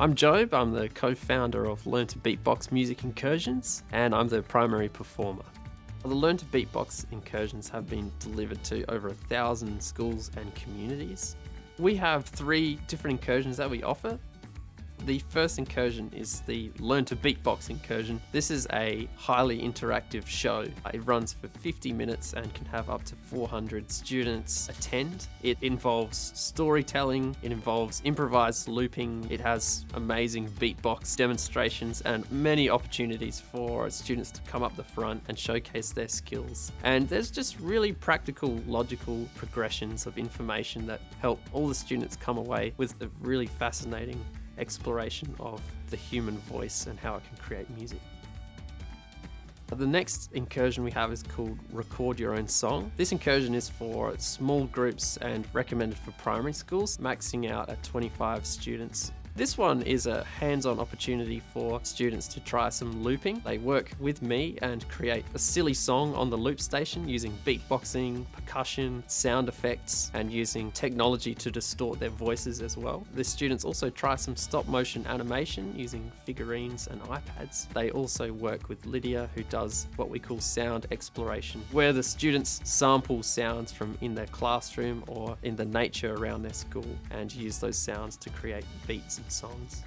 I'm Jobe, I'm the co-founder of Learn to Beatbox Music Incursions, and I'm the primary performer. The Learn to Beatbox Incursions have been delivered to over 1,000 schools and communities. We have 3 different incursions that we offer. The first incursion is the Learn to Beatbox incursion. This is a highly interactive show. It runs for 50 minutes and can have up to 400 students attend. It involves storytelling, it involves improvised looping, it has amazing beatbox demonstrations and many opportunities for students to come up the front and showcase their skills. And there's just really practical, logical progressions of information that help all the students come away with a really fascinating exploration of the human voice and how it can create music. The next incursion we have is called Record Your Own Song. This incursion is for small groups and recommended for primary schools, maxing out at 25 students. This one is a hands-on opportunity for students to try some looping. They work with me and create a silly song on the loop station using beatboxing, percussion, sound effects, and using technology to distort their voices as well. The students also try some stop-motion animation using figurines and iPads. They also work with Lydia, who does what we call sound exploration, where the students sample sounds from in their classroom or in the nature around their school and use those sounds to create beats and songs.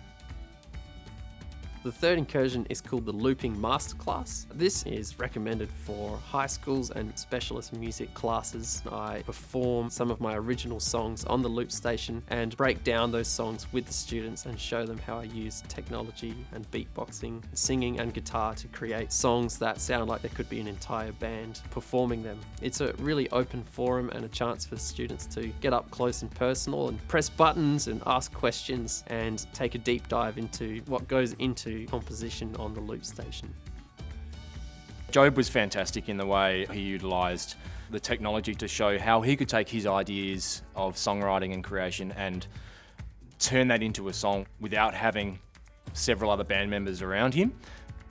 The third incursion is called the Looping Masterclass. This is recommended for high schools and specialist music classes. I perform some of my original songs on the loop station and break down those songs with the students and show them how I use technology and beatboxing, singing and guitar to create songs that sound like there could be an entire band performing them. It's a really open forum and a chance for students to get up close and personal and press buttons and ask questions and take a deep dive into what goes into composition on the loop station. Jobe was fantastic in the way he utilised the technology to show how he could take his ideas of songwriting and creation and turn that into a song without having several other band members around him.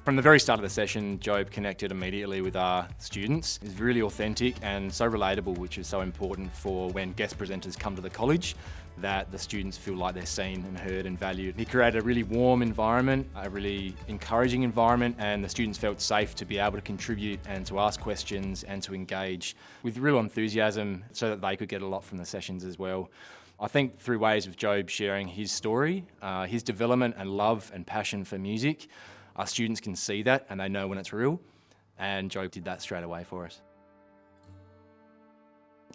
From the very start of the session, Jobe connected immediately with our students. He's really authentic and so relatable, which is so important for when guest presenters come to the college, that the students feel like they're seen and heard and valued. He created a really warm environment, a really encouraging environment, and the students felt safe to be able to contribute and to ask questions and to engage with real enthusiasm so that they could get a lot from the sessions as well. I think through ways of Jobe sharing his story, his development and love and passion for music, our students can see that and they know when it's real, and Jobe did that straight away for us.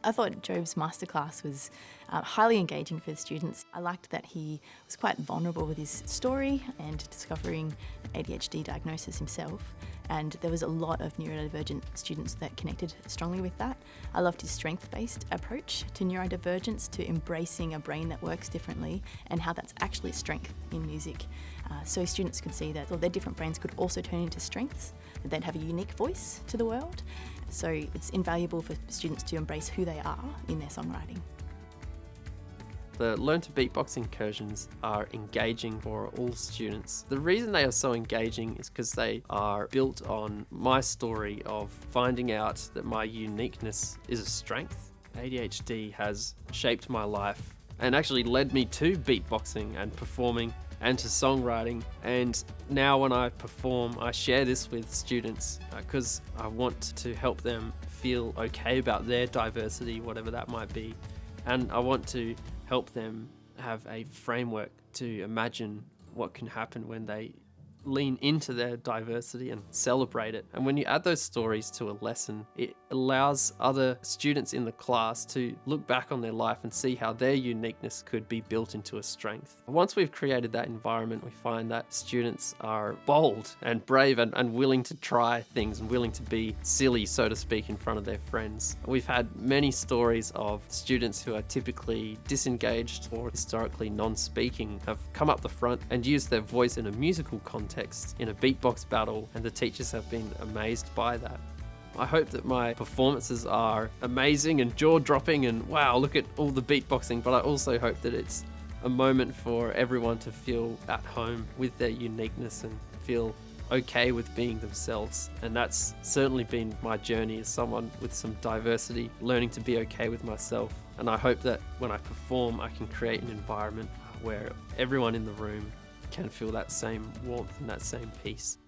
I thought Jobe's masterclass was highly engaging for the students. I liked that he was quite vulnerable with his story and discovering ADHD diagnosis himself, and there was a lot of neurodivergent students that connected strongly with that. I loved his strength-based approach to neurodivergence, to embracing a brain that works differently and how that's actually a strength in music. So students could see that their different brains could also turn into strengths, that they'd have a unique voice to the world. So it's invaluable for students to embrace who they are in their songwriting. The Learn to Beatbox incursions are engaging for all students. The reason they are so engaging is because they are built on my story of finding out that my uniqueness is a strength. ADHD has shaped my life and actually led me to beatboxing and performing and to songwriting. And now when I perform, I share this with students because I want to help them feel okay about their diversity, whatever that might be. And I want to help them have a framework to imagine what can happen when they lean into their diversity and celebrate it. And when you add those stories to a lesson, it allows other students in the class to look back on their life and see how their uniqueness could be built into a strength. Once we've created that environment, we find that students are bold and brave and willing to try things and willing to be silly, so to speak, in front of their friends. We've had many stories of students who are typically disengaged or historically non-speaking have come up the front and used their voice in a musical context in a beatbox battle, and the teachers have been amazed by that. I hope that my performances are amazing and jaw-dropping and wow, look at all the beatboxing, but I also hope that it's a moment for everyone to feel at home with their uniqueness and feel okay with being themselves. And that's certainly been my journey as someone with some diversity, learning to be okay with myself. And I hope that when I perform, I can create an environment where everyone in the room can feel that same warmth and that same peace.